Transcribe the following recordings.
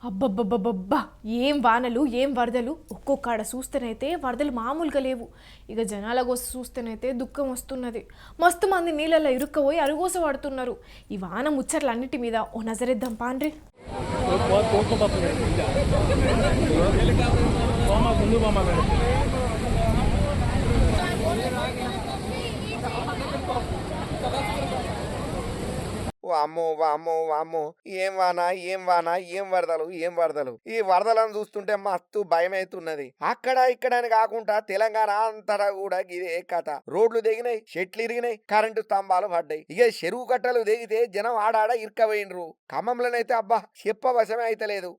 అబ్బబ్బబ్బబ్బబ్బా! ఏం వానలు, ఏం వరదలు. ఒక్కొక్కాడ చూస్తేనైతే వరదలు మామూలుగా లేవు. ఇక జనాల గోస చూస్తేనైతే దుఃఖం వస్తున్నది. మస్తు మంది నీళ్ళల్లో ఇరుక్కపోయి అరుగోస పడుతున్నారు. ఈ వాన ముచ్చట్లన్నిటి మీద ఓ నజరేద్దాం పాండ్రి. వామ్మో వామ్మో వామ్మో, ఏం వాన ఏం వాన, ఏం వరదలు ఏం వరదలు. ఈ వరదలను చూస్తుంటే మస్తు భయం అవుతున్నది. అక్కడ ఇక్కడ అని కాకుండా తెలంగాణ అంతటా కూడా ఇదే కథ. రోడ్లు దిగినాయి, చెట్లు ఇరిగినాయి, కరెంటు స్తంభాలు పడ్డాయి. ఇక చెరువు కట్టలు దిగితే జనం ఆడాడ ఇరుక్కబోయినరు. ఖమ్మంలోనైతే అబ్బా చెప్పవశమే అయితలేదు.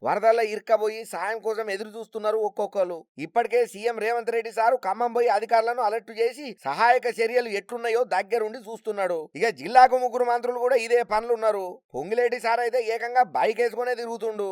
వరదల్లో ఇరుక్కబోయి సాయం కోసం ఎదురు చూస్తున్నారు ఒక్కొక్కరు. ఇప్పటికే సీఎం రేవంత్ రెడ్డి సారు ఖమ్మం పోయి అధికారులను అలర్ట్ చేసి సహాయక చర్యలు ఎట్లున్నాయో దగ్గరుండి చూస్తున్నాడు. ఇక జిల్లాకు 3 మంత్రులు కూడా ఇదే పనులున్నారు. పొంగిలేటి సార్ అయితే ఏకంగా బైక్ వేసుకునే తిరుగుతుండు.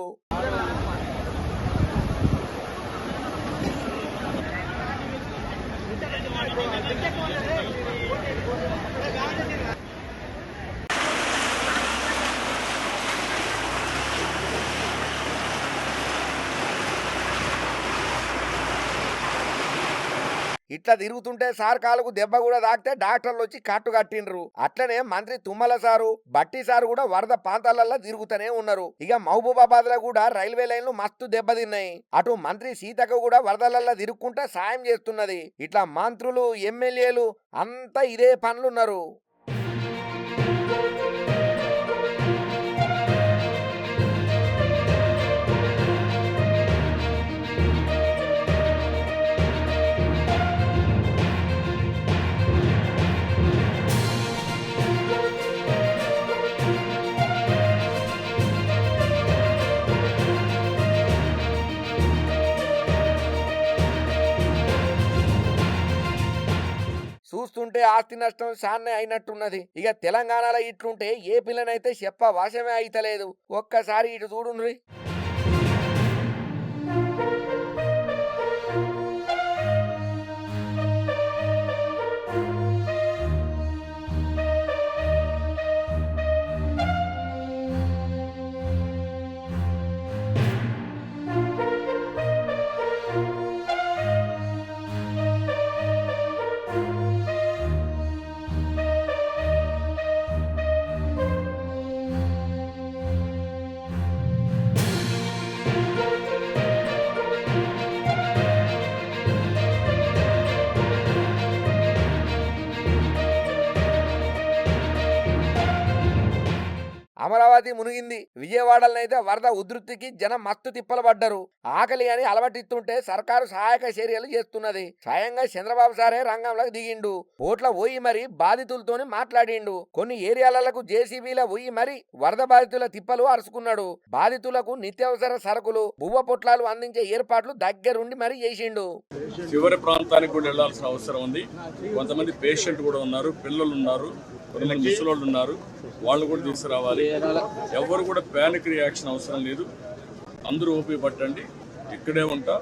ఇట్లా తిరుగుతుంటే సార్ కాలుకు దెబ్బ కూడా తాకితే డాక్టర్లు వచ్చి కట్టు కట్టిండ్రు. అట్లనే మంత్రి తుమ్మల సారు, బట్టి సారు కూడా వరద ప్రాంతాలలో తిరుగుతూనే ఉన్నారు. ఇక మహబూబాబాద్ లో కూడా రైల్వే లైన్లు మస్తు దెబ్బతిన్నాయి. అటు మంత్రి సీతకు కూడా వరదలలో తిరుగుకుంటా సాయం చేస్తున్నది. ఇట్లా మంత్రులు, ఎమ్మెల్యేలు అంతా ఇదే పనులున్నారు. చూస్తుంటే ఆస్తి నష్టం సాన్నే అయినట్టున్నది. ఇక తెలంగాణలో ఇట్లుంటే ఏ పిల్లనైతే చెప్ప వాసమే అయితలేదు. ఒక్కసారి ఇటు చూడుండ్రి. అమరావతి మునిగింది. విజయవాడలనైతే వరద ఉధృతికి జనం మస్తు తిప్పలు పడ్డారు. ఆకలి అని అలవటిస్తుంటే సర్కారు సహాయక చర్యలు చేస్తున్నది. స్వయంగా చంద్రబాబు సారే రంగంలోకి దిగిండు. ఓట్ల పోయి మరి బాధితులతోని మాట్లాడిండు. కొన్ని ఏరియాలకు జేసీబీల పోయి మరి వరద బాధితుల తిప్పలు అరుచుకున్నాడు. బాధితులకు నిత్యావసర సరుకులు, బువ్వ పొట్లాలు అందించే ఏర్పాట్లు దగ్గరుండి మరి చేసిండు. చివరి ప్రాంతానికి కూడా వెళ్లాల్సిన అవసరం ఉంది. కొంతమంది పేషెంట్ కూడా ఉన్నారు, పిల్లలు ఉన్నారు, కొంతమంది ముసలోళ్ళు ఉన్నారు. వాళ్ళు కూడా తీసుకురావాలి. ఎవరు కూడా ప్యానిక్ రియాక్షన్ అవసరం లేదు. అందరూ ఓపీ పట్టండి. ఇక్కడే ఉంటా,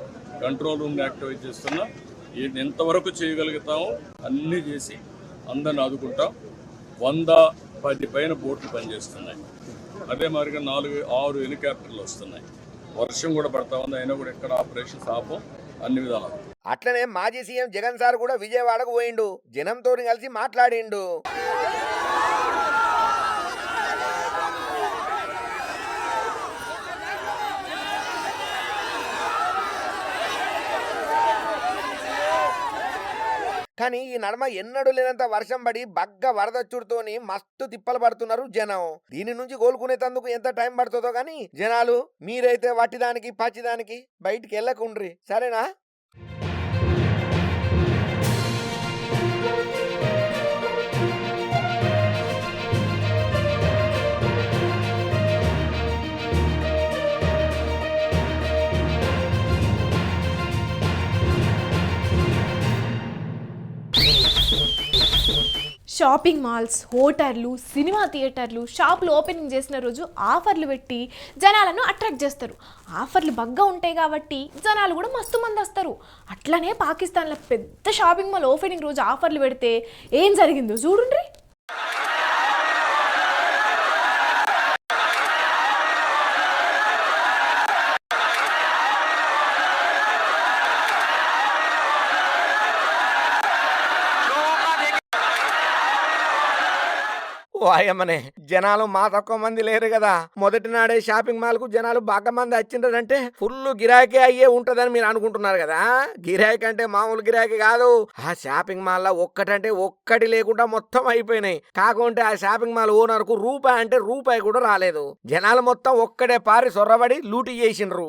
కంట్రోల్ రూమ్ని యాక్టివేట్ చేస్తున్నా. ఎంతవరకు చేయగలుగుతామో అన్నీ చేసి అందరిని ఆదుకుంటాం. 110 పైన బోట్లు పనిచేస్తున్నాయి. అదే మాదిరిగా 4-6 హెలికాప్టర్లు వస్తున్నాయి. వర్షం కూడా పడతా ఉంది, అయినా కూడా ఎక్కడ ఆపరేషన్స్ ఆపం, అన్ని విధాలు. అట్లనే మాజీ సీఎం జగన్ సార్ కూడా విజయవాడకు పోయిండు. జనంతో కలిసి మాట్లాడిండు. కానీ ఈ నడమ ఎన్నడూ లేనంత వర్షం పడి బగ్గ వరదచ్చుడుతోని మస్తు తిప్పలు పడుతున్నారు జనం. దీని నుంచి కోలుకునేందుకు ఎంత టైం పడుతుందో కానీ జనాలు మీరైతే వట్టిదానికి పచ్చిదానికి బయటికి వెళ్ళకుండ్రి, సరేనా? షాపింగ్ మాల్స్, హోటళ్ళు, సినిమా థియేటర్లు, షాపులు ఓపెనింగ్ చేసిన రోజు ఆఫర్లు పెట్టి జనాలను అట్రాక్ట్ చేస్తారు. ఆఫర్లు బగ్గా ఉంటాయి కాబట్టి జనాలు కూడా మస్తు మంది వస్తారు. అట్లనే పాకిస్తాన్లో పెద్ద షాపింగ్ మాల్ ఓపెనింగ్ రోజు ఆఫర్లు పెడితే ఏం జరిగిందో చూడుండ్రి. ఓ అయ్యమ్మనే, జనాలు మా తక్కువ మంది లేరు కదా. మొదటి నాడే షాపింగ్ మాల్ కు జనాలు బాగా మంది వచ్చిండ్రంటే ఫుల్ గిరాకీ అయ్యే ఉంటదని మీరు అనుకుంటున్నారు కదా. గిరాకీ అంటే మామూలు గిరాకీ కాదు. ఆ షాపింగ్ మాల్ లో ఒక్కటంటే ఒక్కటి లేకుండా మొత్తం అయిపోయినాయి. కాకుంటే ఆ షాపింగ్ మాల్ ఓనర్ కు రూపాయి అంటే రూపాయి కూడా రాలేదు. జనాలు మొత్తం ఒక్కడే పారి సొర్రబడి లూటీ చేసిండ్రు.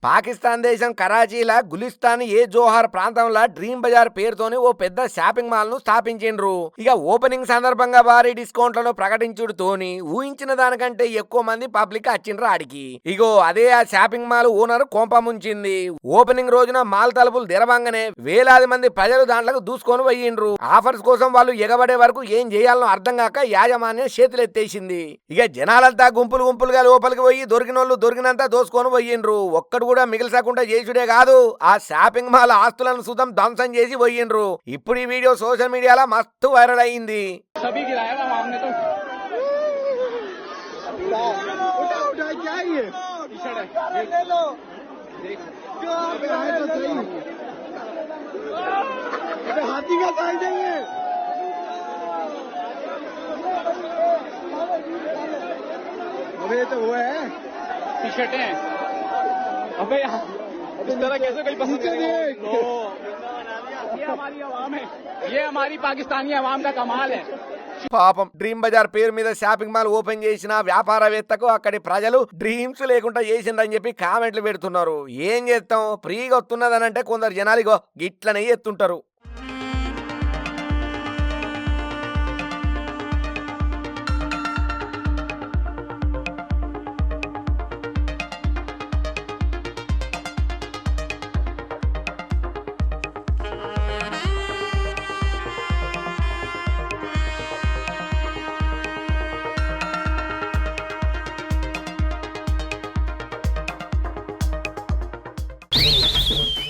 పాకిస్తాన్ దేశం కరాచీలా గులిస్తాన్ ఏ జోహార్ ప్రాంతంలో డ్రీమ్ బజార్ పేరుతోని ఓ పెద్ద షాపింగ్ మాల్ ను స్థాపించిండ్రు. ఇక ఓపెనింగ్ సందర్భంగా భారీ డిస్కౌంట్లను ప్రకటించుడుతోని ఊహించిన దానికంటే ఎక్కువ మంది పబ్లిక్ వచ్చిండ్రు ఆడికి. ఇగో అదే ఆ షాపింగ్ మాల్ ఓనర్ కొంప ముంచింది. ఓపెనింగ్ రోజున మాల్ తలుపులు తెరవంగానే వేలాది మంది ప్రజలు దాంట్లోకి దూసుకొని పోయిండ్రు. ఆఫర్స్ కోసం వాళ్ళు ఎగబడే వరకు ఏం చేయాలనో అర్థం కాక యాజమాన్యం చేతులెత్తేసింది. ఇక జనాలంతా గుంపులు గుంపులుగా లోపలికి పోయి దొరికినోళ్ళు దొరికినంత దోసుకొని పోయిండ్రు. ఒక్కడు కూడా మిగిల్చకుండా చేసుడే కాదు, ఆ షాపింగ్ మాల్ ఆస్తులను సుతం ధ్వంసం చేసి పోయిండ్రు. ఇప్పుడు ఈ వీడియో సోషల్ మీడియాలో మస్తు వైరల్ అయింది. अबे इस तरह कैसे कोई पसंद करेगा? ये हमारी पाकिस्तानी अवाम का कमाल है. పాపం డ్రీమ్ బజార్ పేరు మీద షాపింగ్ మాల్ ఓపెన్ చేసిన వ్యాపారవేత్తకు అక్కడి ప్రజలు డ్రీమ్స్ లేకుండా చేసిండ్రని చెప్పి కామెంట్లు పెడుతున్నారు. ఏం చేస్తాం, ఫ్రీగా వస్తున్నదనంటే కొందరు జనాలు గిట్లనే ఎత్తుంటారు.